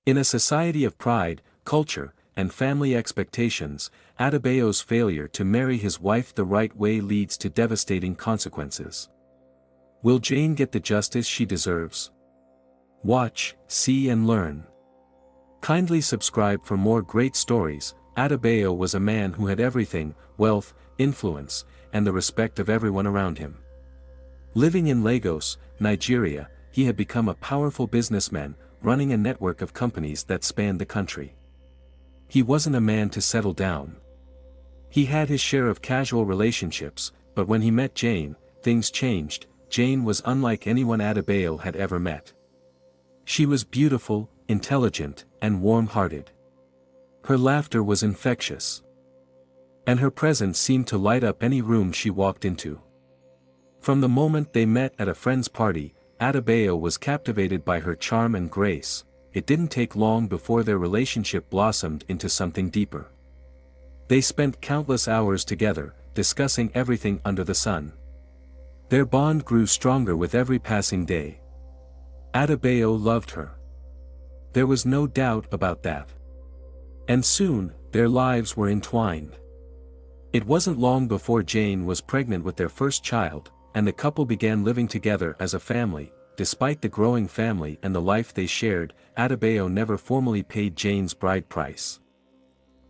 In a society of pride, culture, and family expectations, Adebayo's failure to marry his wife the right way leads to devastating consequences. Will Jane get the justice she deserves? Watch, see and learn. Kindly subscribe for more great stories. Adebayo was a man who had everything: wealth, influence, and the respect of everyone around him. Living in Lagos, Nigeria, he had become a powerful businessman, running a network of companies that spanned the country. He wasn't a man to settle down. He had his share of casual relationships, but when he met Jane, things changed. Jane was unlike anyone Adebayo had ever met. She was beautiful, intelligent, and warm-hearted. Her laughter was infectious. And her presence seemed to light up any room she walked into. From the moment they met at a friend's party, Adebayo was captivated by her charm and grace. It didn't take long before their relationship blossomed into something deeper. They spent countless hours together, discussing everything under the sun. Their bond grew stronger with every passing day. Adebayo loved her. There was no doubt about that. And soon, their lives were entwined. It wasn't long before Jane was pregnant with their first child, and the couple began living together as a family. Despite the growing family and the life they shared, Adebayo never formally paid Jane's bride price.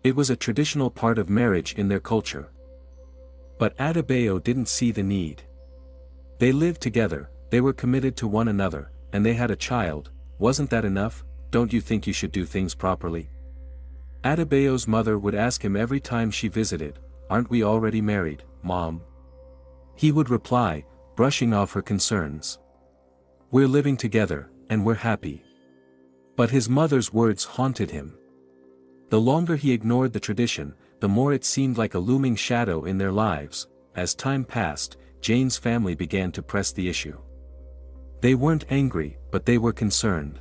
It was a traditional part of marriage in their culture. But Adebayo didn't see the need. They lived together, they were committed to one another, and they had a child. Wasn't that enough? Don't you think you should do things properly? Adebayo's mother would ask him every time she visited, "Aren't we already married, Mom?" He would reply, brushing off her concerns, "We're living together, and we're happy." But his mother's words haunted him. The longer he ignored the tradition, the more it seemed like a looming shadow in their lives. As time passed, Jane's family began to press the issue. They weren't angry, but they were concerned.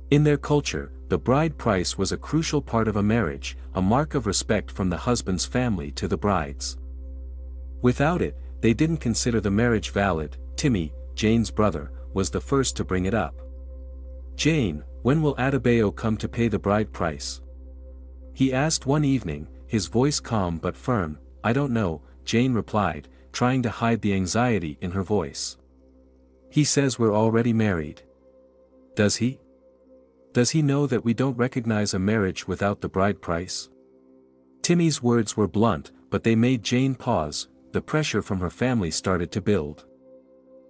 In their culture, the bride price was a crucial part of a marriage, a mark of respect from the husband's family to the bride's. Without it, they didn't consider the marriage valid. Timmy, Jane's brother, was the first to bring it up. "Jane, when will Adebayo come to pay the bride price?" he asked one evening, his voice calm but firm. "I don't know," Jane replied, trying to hide the anxiety in her voice. "He says we're already married." "Does he? Does he know that we don't recognize a marriage without the bride price?" Timmy's words were blunt, but they made Jane pause. The pressure from her family started to build.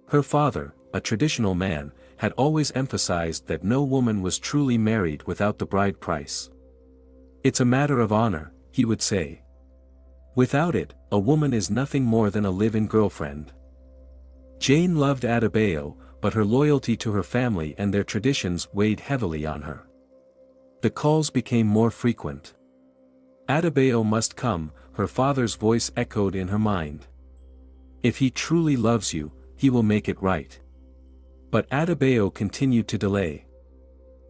Her father, a traditional man, had always emphasized that no woman was truly married without the bride price. "It's a matter of honor," he would say. "Without it, a woman is nothing more than a live-in girlfriend." Jane loved Adebayo, but her loyalty to her family and their traditions weighed heavily on her. The calls became more frequent. "Adebayo must come," her father's voice echoed in her mind. "If he truly loves you, he will make it right." But Adebayo continued to delay.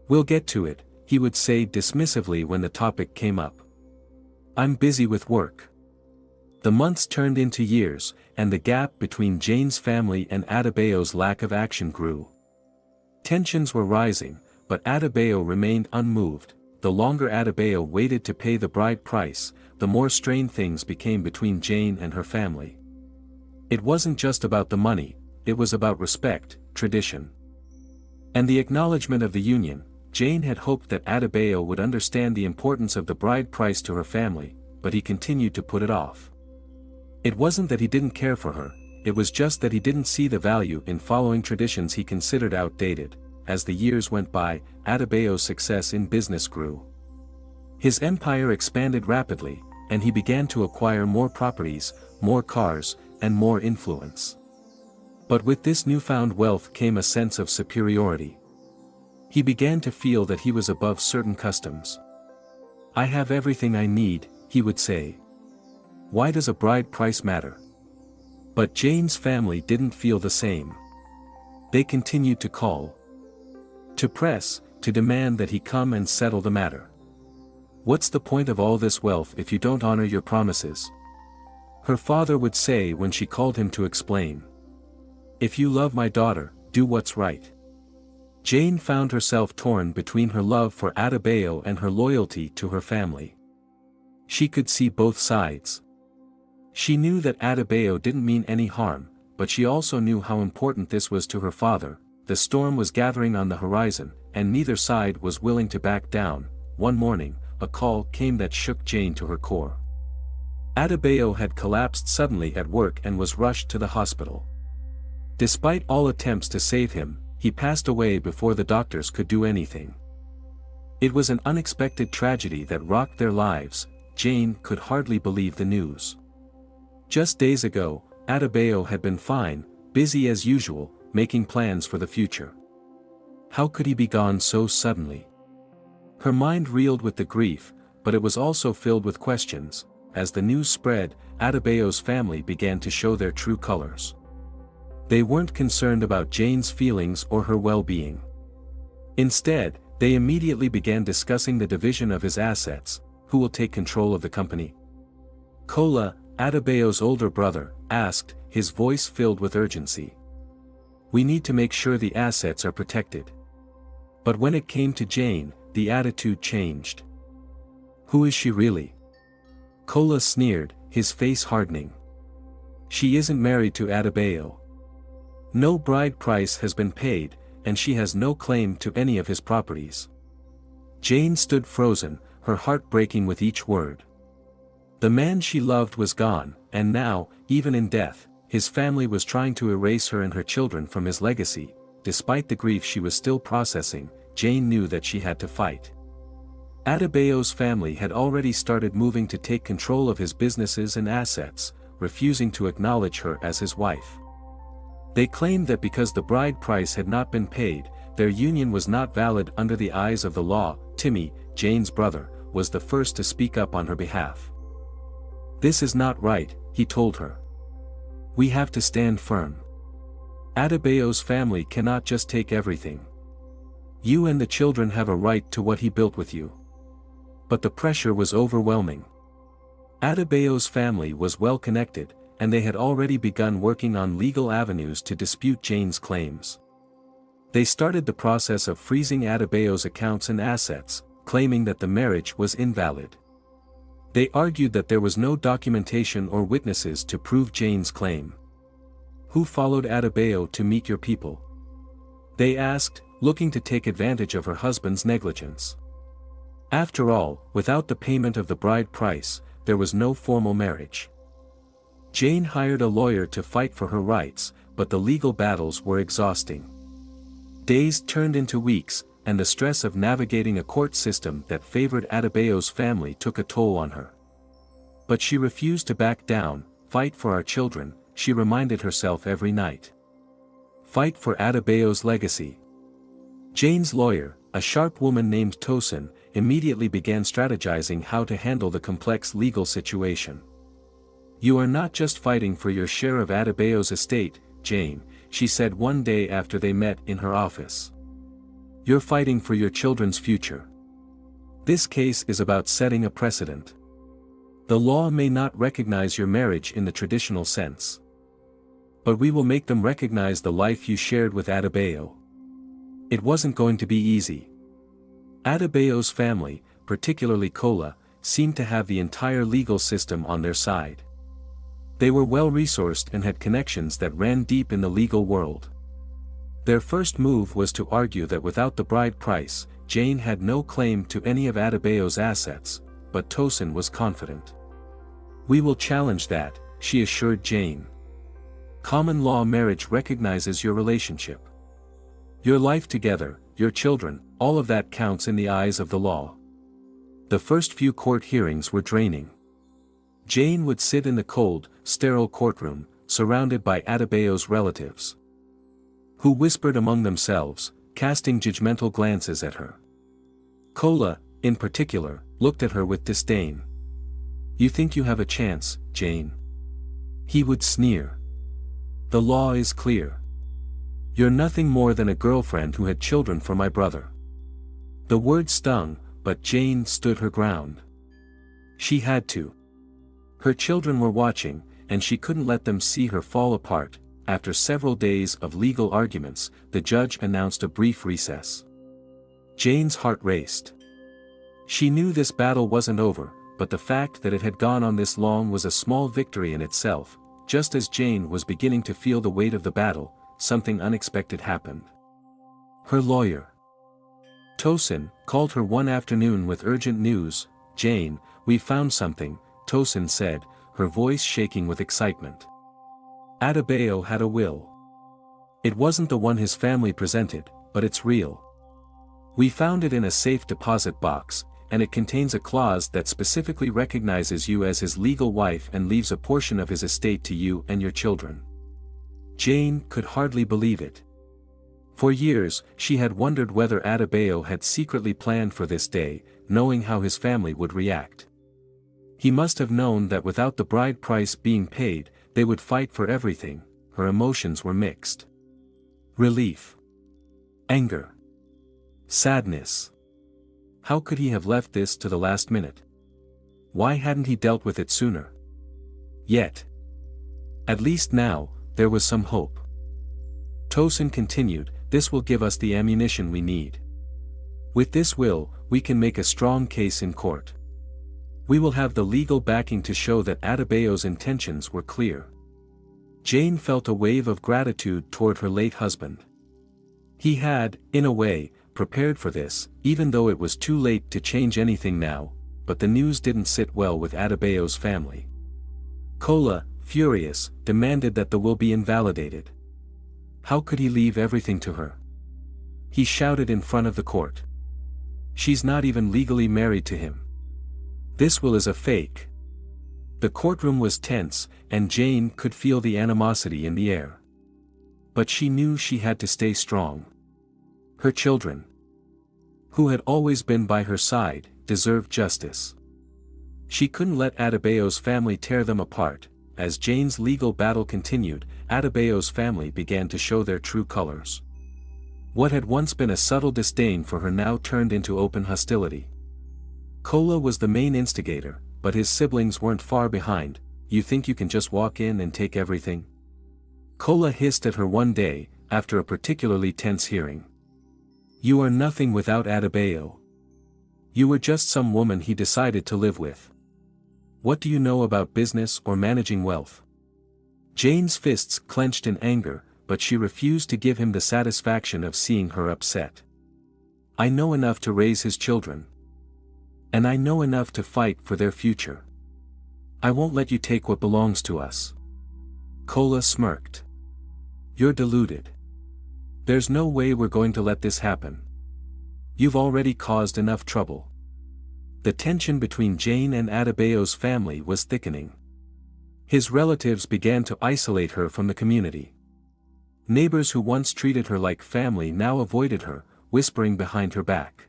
"We'll get to it," he would say dismissively when the topic came up. "I'm busy with work." The months turned into years, and the gap between Jane's family and Adebayo's lack of action grew. Tensions were rising, but Adebayo remained unmoved. The longer Adebayo waited to pay the bride price, the more strained things became between Jane and her family. It wasn't just about the money, it was about respect, tradition, and the acknowledgement of the union. Jane had hoped that Adebayo would understand the importance of the bride price to her family, but he continued to put it off. It wasn't that he didn't care for her, it was just that he didn't see the value in following traditions he considered outdated. As the years went by, Adebayo's success in business grew. His empire expanded rapidly, and he began to acquire more properties, more cars, and more influence. But with this newfound wealth came a sense of superiority. He began to feel that he was above certain customs. "I have everything I need," he would say. "Why does a bride price matter?" But Jane's family didn't feel the same. They continued to call, to press, to demand that he come and settle the matter. "What's the point of all this wealth if you don't honor your promises?" her father would say when she called him to explain. "If you love my daughter, do what's right." Jane found herself torn between her love for Adebayo and her loyalty to her family. She could see both sides. She knew that Adebayo didn't mean any harm, but she also knew how important this was to her father. The storm was gathering on the horizon, and neither side was willing to back down. One morning, a call came that shook Jane to her core. Adebayo had collapsed suddenly at work and was rushed to the hospital. Despite all attempts to save him, he passed away before the doctors could do anything. It was an unexpected tragedy that rocked their lives. Jane could hardly believe the news. Just days ago, Adebayo had been fine, busy as usual, making plans for the future. How could he be gone so suddenly? Her mind reeled with the grief, but it was also filled with questions. As the news spread, Adebayo's family began to show their true colors. They weren't concerned about Jane's feelings or her well-being. Instead, they immediately began discussing the division of his assets. Who will take control of the company? Kola, Adebayo's older brother, asked, his voice filled with urgency. We need to make sure the assets are protected. But when it came to Jane, the attitude changed. Who is she really? Kola sneered, his face hardening. She isn't married to Adebayo. No bride price has been paid, and she has no claim to any of his properties. Jane stood frozen, her heart breaking with each word. The man she loved was gone, and now, even in death, his family was trying to erase her and her children from his legacy. Despite the grief she was still processing, Jane knew that she had to fight. Adebayo's family had already started moving to take control of his businesses and assets, refusing to acknowledge her as his wife. They claimed that because the bride price had not been paid, their union was not valid under the eyes of the law. Timmy, Jane's brother, was the first to speak up on her behalf. This is not right, he told her. We have to stand firm. Adebayo's family cannot just take everything. You and the children have a right to what he built with you. But the pressure was overwhelming. Adebayo's family was well connected, and they had already begun working on legal avenues to dispute Jane's claims. They started the process of freezing Adebayo's accounts and assets, claiming that the marriage was invalid. They argued that there was no documentation or witnesses to prove Jane's claim. Who followed Adebayo to meet your people? They asked, looking to take advantage of her husband's negligence. After all, without the payment of the bride price, there was no formal marriage. Jane hired a lawyer to fight for her rights, but the legal battles were exhausting. Days turned into weeks, and the stress of navigating a court system that favored Adebayo's family took a toll on her. But she refused to back down. Fight for our children, she reminded herself every night. Fight for Adebayo's legacy. Jane's lawyer, a sharp woman named Tosin, immediately began strategizing how to handle the complex legal situation. You are not just fighting for your share of Adebayo's estate, Jane, she said one day after they met in her office. You're fighting for your children's future. This case is about setting a precedent. The law may not recognize your marriage in the traditional sense. But we will make them recognize the life you shared with Adebayo. It wasn't going to be easy. Adebayo's family, particularly Kola, seemed to have the entire legal system on their side. They were well-resourced and had connections that ran deep in the legal world. Their first move was to argue that without the bride price, Jane had no claim to any of Adebayo's assets, but Tosin was confident. We will challenge that, she assured Jane. Common law marriage recognizes your relationship. Your life together, your children, all of that counts in the eyes of the law. The first few court hearings were draining. Jane would sit in the cold, sterile courtroom, surrounded by Adebayo's relatives, who whispered among themselves, casting judgmental glances at her. Kola, in particular, looked at her with disdain. You think you have a chance, Jane? He would sneer. The law is clear. You're nothing more than a girlfriend who had children for my brother. The word stung, but Jane stood her ground. She had to. Her children were watching, and she couldn't let them see her fall apart. after several days of legal arguments, the judge announced a brief recess. Jane's heart raced. She knew this battle wasn't over, but the fact that it had gone on this long was a small victory in itself. Just as Jane was beginning to feel the weight of the battle, something unexpected happened. Her lawyer, Tosin, called her one afternoon with urgent news. "Jane, we found something," Tosin said, her voice shaking with excitement. Adebayo had a will. It wasn't the one his family presented, but it's real. We found it in a safe deposit box, and it contains a clause that specifically recognizes you as his legal wife and leaves a portion of his estate to you and your children. Jane could hardly believe it. For years, she had wondered whether Adebayo had secretly planned for this day, knowing how his family would react. He must have known that without the bride price being paid, they would fight for everything. Her emotions were mixed. Relief. Anger. Sadness. How could he have left this to the last minute? Why hadn't he dealt with it sooner? Yet. At least now, there was some hope. Tosin continued, "This will give us the ammunition we need. With this will, we can make a strong case in court. We will have the legal backing to show that Adebayo's intentions were clear." Jane felt a wave of gratitude toward her late husband. He had, in a way, prepared for this, even though it was too late to change anything now, but the news didn't sit well with Adebayo's family. Kola, furious, demanded that the will be invalidated. How could he leave everything to her? He shouted in front of the court. "She's not even legally married to him. This will is a fake." The courtroom was tense, and Jane could feel the animosity in the air. But she knew she had to stay strong. Her children, who had always been by her side, deserved justice. She couldn't let Adebayo's family tear them apart. As Jane's legal battle continued, Adebayo's family began to show their true colors. What had once been a subtle disdain for her now turned into open hostility. Kola was the main instigator, but his siblings weren't far behind. "You think you can just walk in and take everything?" Kola hissed at her one day, after a particularly tense hearing. "You are nothing without Adebayo. You were just some woman he decided to live with. What do you know about business or managing wealth?" Jane's fists clenched in anger, but she refused to give him the satisfaction of seeing her upset. "I know enough to raise his children. And I know enough to fight for their future. I won't let you take what belongs to us." Kola smirked. "You're deluded. There's no way we're going to let this happen. You've already caused enough trouble." The tension between Jane and Adebayo's family was thickening. His relatives began to isolate her from the community. Neighbors who once treated her like family now avoided her, whispering behind her back.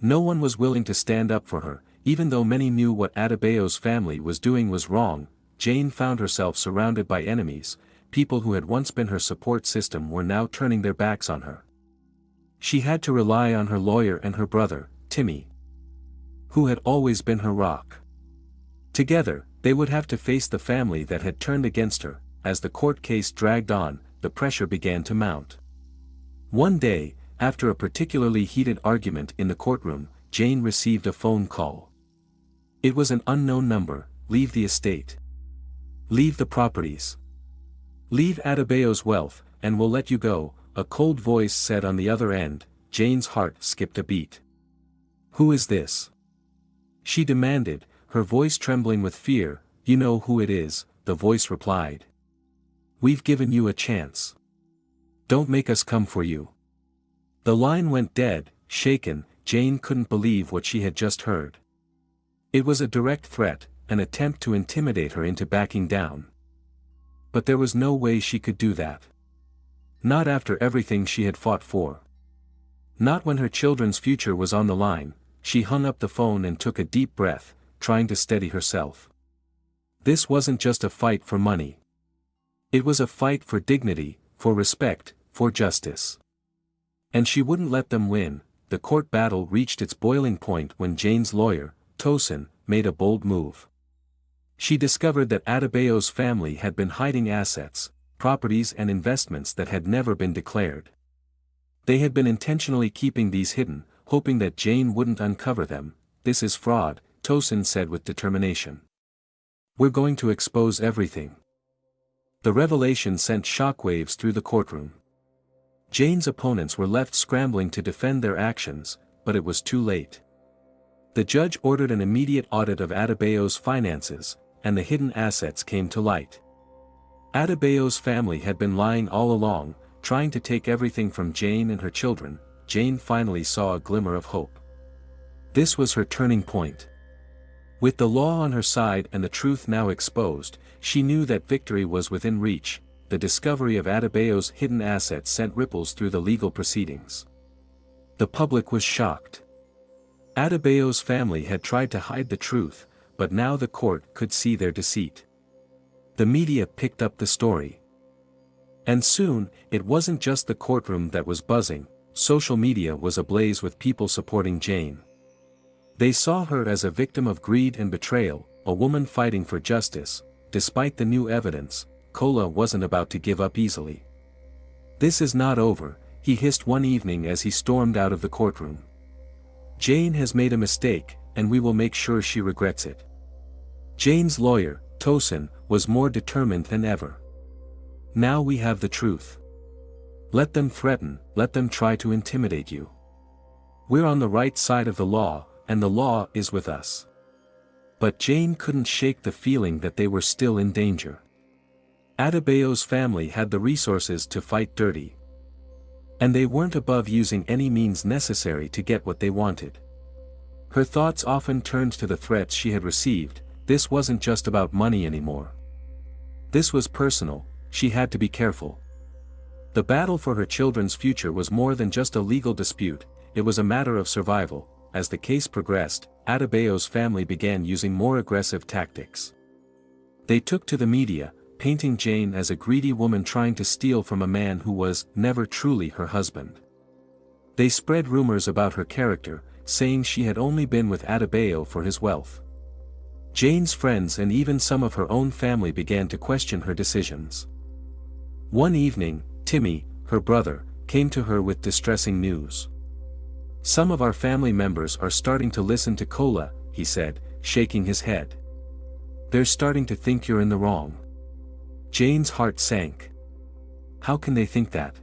No one was willing to stand up for her, even though many knew what Adebayo's family was doing was wrong. Jane found herself surrounded by enemies. People who had once been her support system were now turning their backs on her. She had to rely on her lawyer and her brother, Timmy, who had always been her rock. Together, they would have to face the family that had turned against her. As the court case dragged on, the pressure began to mount. One day, after a particularly heated argument in the courtroom, Jane received a phone call. It was an unknown number. "Leave the estate. Leave the properties. Leave Adebayo's wealth, and we'll let you go," a cold voice said on the other end. Jane's heart skipped a beat. "Who is this?" she demanded, her voice trembling with fear. "You know who it is," the voice replied. "We've given you a chance. Don't make us come for you." The line went dead. Shaken, Jane couldn't believe what she had just heard. It was a direct threat, an attempt to intimidate her into backing down. But there was no way she could do that. Not after everything she had fought for. Not when her children's future was on the line. She hung up the phone and took a deep breath, trying to steady herself. This wasn't just a fight for money. It was a fight for dignity, for respect, for justice. And she wouldn't let them win. The court battle reached its boiling point when Jane's lawyer, Tosin, made a bold move. She discovered that Adebayo's family had been hiding assets, properties and investments that had never been declared. They had been intentionally keeping these hidden, hoping that Jane wouldn't uncover them. "This is fraud," Tosin said with determination. "We're going to expose everything." The revelation sent shockwaves through the courtroom. Jane's opponents were left scrambling to defend their actions, but it was too late. The judge ordered an immediate audit of Adebayo's finances, and the hidden assets came to light. Adebayo's family had been lying all along, trying to take everything from Jane and her children. Jane finally saw a glimmer of hope. This was her turning point. With the law on her side and the truth now exposed, she knew that victory was within reach. The discovery of Adebayo's hidden assets sent ripples through the legal proceedings. The public was shocked. Adebayo's family had tried to hide the truth, but now the court could see their deceit. The media picked up the story. And soon, it wasn't just the courtroom that was buzzing. Social media was ablaze with people supporting Jane. They saw her as a victim of greed and betrayal, a woman fighting for justice. Despite the new evidence, Kola wasn't about to give up easily. "This is not over," he hissed one evening as he stormed out of the courtroom. "Jane has made a mistake, and we will make sure she regrets it." Jane's lawyer, Tosin, was more determined than ever. "Now we have the truth. Let them threaten, let them try to intimidate you. We're on the right side of the law, and the law is with us." But Jane couldn't shake the feeling that they were still in danger. Adebayo's family had the resources to fight dirty. And they weren't above using any means necessary to get what they wanted. Her thoughts often turned to the threats she had received. This wasn't just about money anymore. This was personal. She had to be careful. The battle for her children's future was more than just a legal dispute, it was a matter of survival. As the case progressed, Adebayo's family began using more aggressive tactics. They took to the media, painting Jane as a greedy woman trying to steal from a man who was never truly her husband. They spread rumors about her character, saying she had only been with Adebayo for his wealth. Jane's friends and even some of her own family began to question her decisions. One evening, Timmy, her brother, came to her with distressing news. "Some of our family members are starting to listen to Kola," he said, shaking his head. "They're starting to think you're in the wrong." Jane's heart sank. "How can they think that?"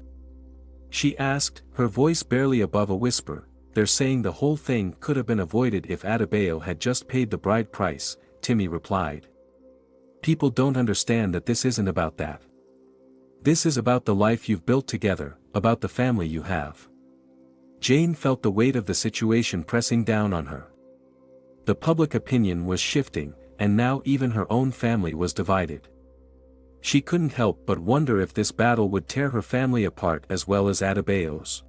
she asked, her voice barely above a whisper. "They're saying the whole thing could have been avoided if Adebayo had just paid the bride price," Timmy replied. "People don't understand that this isn't about that. This is about the life you've built together, about the family you have." Jane felt the weight of the situation pressing down on her. The public opinion was shifting, and now even her own family was divided. She couldn't help but wonder if this battle would tear her family apart as well as Adebayo's.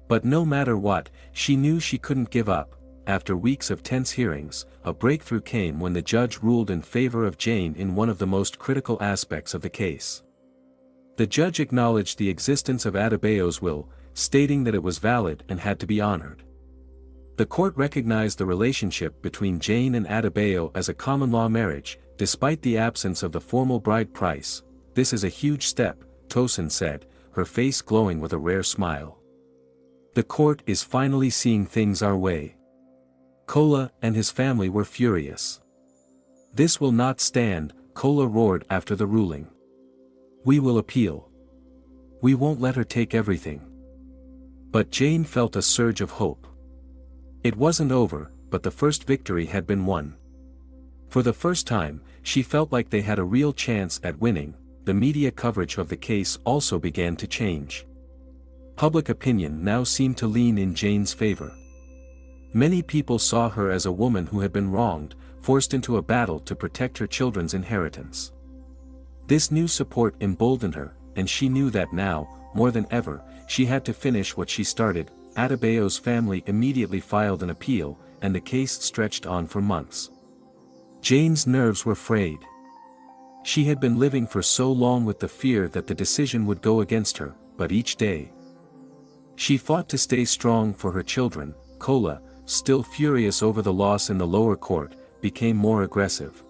But no matter what, she knew she couldn't give up. After weeks of tense hearings, a breakthrough came when the judge ruled in favor of Jane in one of the most critical aspects of the case. The judge acknowledged the existence of Adebayo's will, stating that it was valid and had to be honored. The court recognized the relationship between Jane and Adebayo as a common-law marriage, despite the absence of the formal bride price. "This is a huge step," Tosin said, her face glowing with a rare smile. "The court is finally seeing things our way." Kola and his family were furious. "This will not stand," Kola roared after the ruling. "We will appeal. We won't let her take everything." But Jane felt a surge of hope. It wasn't over, but the first victory had been won. For the first time, she felt like they had a real chance at winning. The media coverage of the case also began to change. Public opinion now seemed to lean in Jane's favor. Many people saw her as a woman who had been wronged, forced into a battle to protect her children's inheritance. This new support emboldened her, and she knew that now, more than ever, she had to finish what she started. Adebayo's family immediately filed an appeal, and the case stretched on for months. Jane's nerves were frayed. She had been living for so long with the fear that the decision would go against her, but each day she fought to stay strong for her children. Kola, still furious over the loss in the lower court, became more aggressive.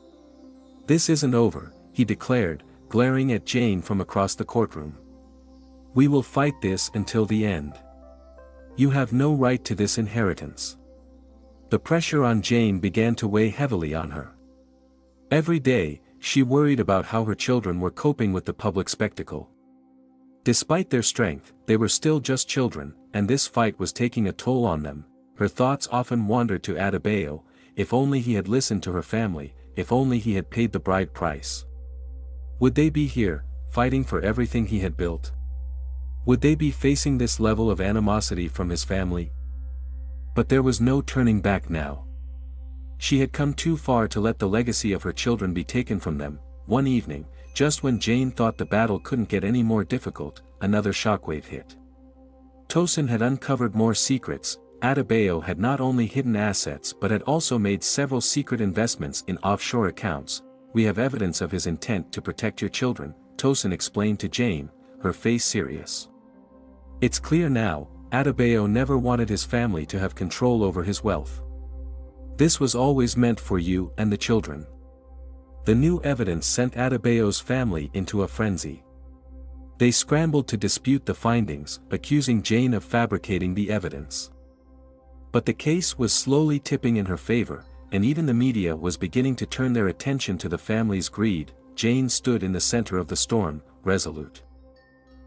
"This isn't over," he declared, glaring at Jane from across the courtroom. "We will fight this until the end. You have no right to this inheritance." The pressure on Jane began to weigh heavily on her. Every day, she worried about how her children were coping with the public spectacle. Despite their strength, they were still just children, and this fight was taking a toll on them. Her thoughts often wandered to Adebayo. If only he had listened to her family, if only he had paid the bride price. Would they be here, fighting for everything he had built? Would they be facing this level of animosity from his family? But there was no turning back now. She had come too far to let the legacy of her children be taken from them. One evening, just when Jane thought the battle couldn't get any more difficult, another shockwave hit. Tosin had uncovered more secrets. Adebayo had not only hidden assets but had also made several secret investments in offshore accounts. "We have evidence of his intent to protect your children," Tosin explained to Jane, her face serious. "It's clear now, Adebayo never wanted his family to have control over his wealth. This was always meant for you and the children." The new evidence sent Adebayo's family into a frenzy. They scrambled to dispute the findings, accusing Jane of fabricating the evidence. But the case was slowly tipping in her favor, and even the media was beginning to turn their attention to the family's greed. Jane stood in the center of the storm, resolute.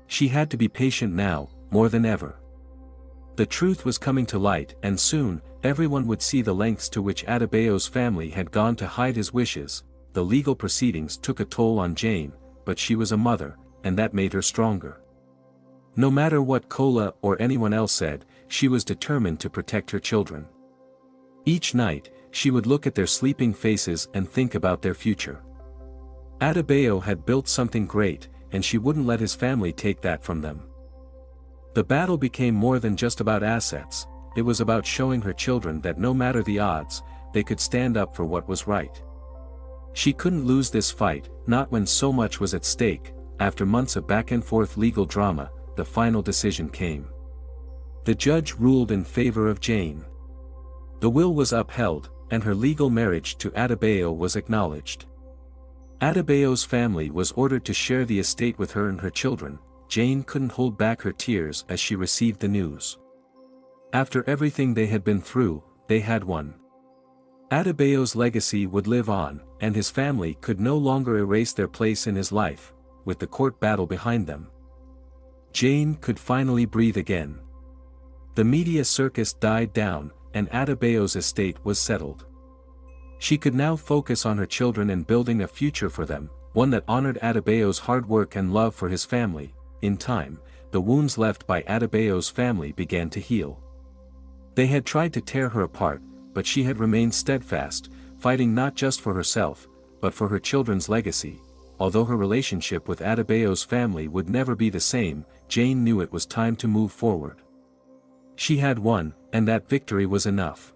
She had to be patient now, more than ever. The truth was coming to light, and soon, everyone would see the lengths to which Adebayo's family had gone to hide his wishes. The legal proceedings took a toll on Jane, but she was a mother, and that made her stronger. No matter what Kola or anyone else said, she was determined to protect her children. Each night, she would look at their sleeping faces and think about their future. Adebayo had built something great, and she wouldn't let his family take that from them. The battle became more than just about assets. It was about showing her children that no matter the odds, they could stand up for what was right. She couldn't lose this fight, not when so much was at stake. After months of back-and-forth legal drama, the final decision came. The judge ruled in favor of Jane. The will was upheld, and her legal marriage to Adebayo was acknowledged. Adebayo's family was ordered to share the estate with her and her children. Jane couldn't hold back her tears as she received the news. After everything they had been through, they had won. Adebayo's legacy would live on, and his family could no longer erase their place in his life. With the court battle behind them, Jane could finally breathe again. The media circus died down, and Adebayo's estate was settled. She could now focus on her children and building a future for them, one that honored Adebayo's hard work and love for his family. In time, the wounds left by Adebayo's family began to heal. They had tried to tear her apart, but she had remained steadfast, fighting not just for herself, but for her children's legacy. Although her relationship with Adebayo's family would never be the same, Jane knew it was time to move forward. She had won, and that victory was enough.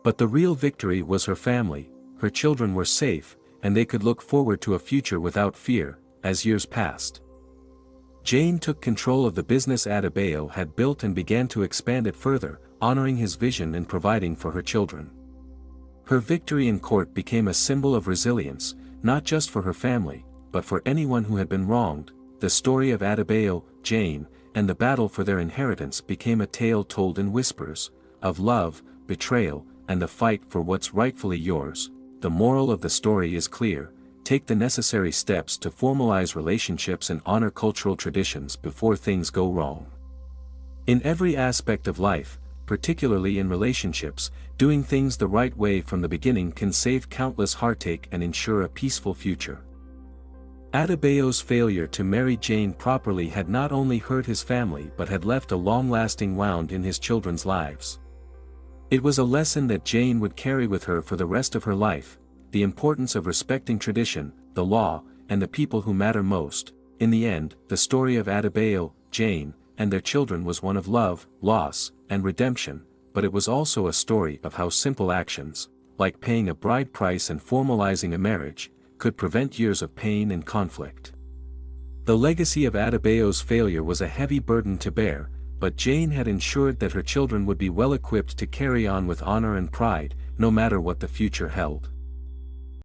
But the real victory was her family. Her children were safe, and they could look forward to a future without fear. As years passed, Jane took control of the business Adebayo had built and began to expand it further, honoring his vision and providing for her children. Her victory in court became a symbol of resilience, not just for her family, but for anyone who had been wronged. The story of Adebayo, Jane, and the battle for their inheritance became a tale told in whispers, of love, betrayal, and the fight for what's rightfully yours. The moral of the story is clear: take the necessary steps to formalize relationships and honor cultural traditions before things go wrong. In every aspect of life, particularly in relationships, doing things the right way from the beginning can save countless heartache and ensure a peaceful future. Adebayo's failure to marry Jane properly had not only hurt his family but had left a long-lasting wound in his children's lives. It was a lesson that Jane would carry with her for the rest of her life: the importance of respecting tradition, the law, and the people who matter most. In the end, the story of Adebayo, Jane, and their children was one of love, loss, and redemption, but it was also a story of how simple actions, like paying a bride price and formalizing a marriage, could prevent years of pain and conflict. The legacy of Adebayo's failure was a heavy burden to bear, but Jane had ensured that her children would be well equipped to carry on with honor and pride, no matter what the future held.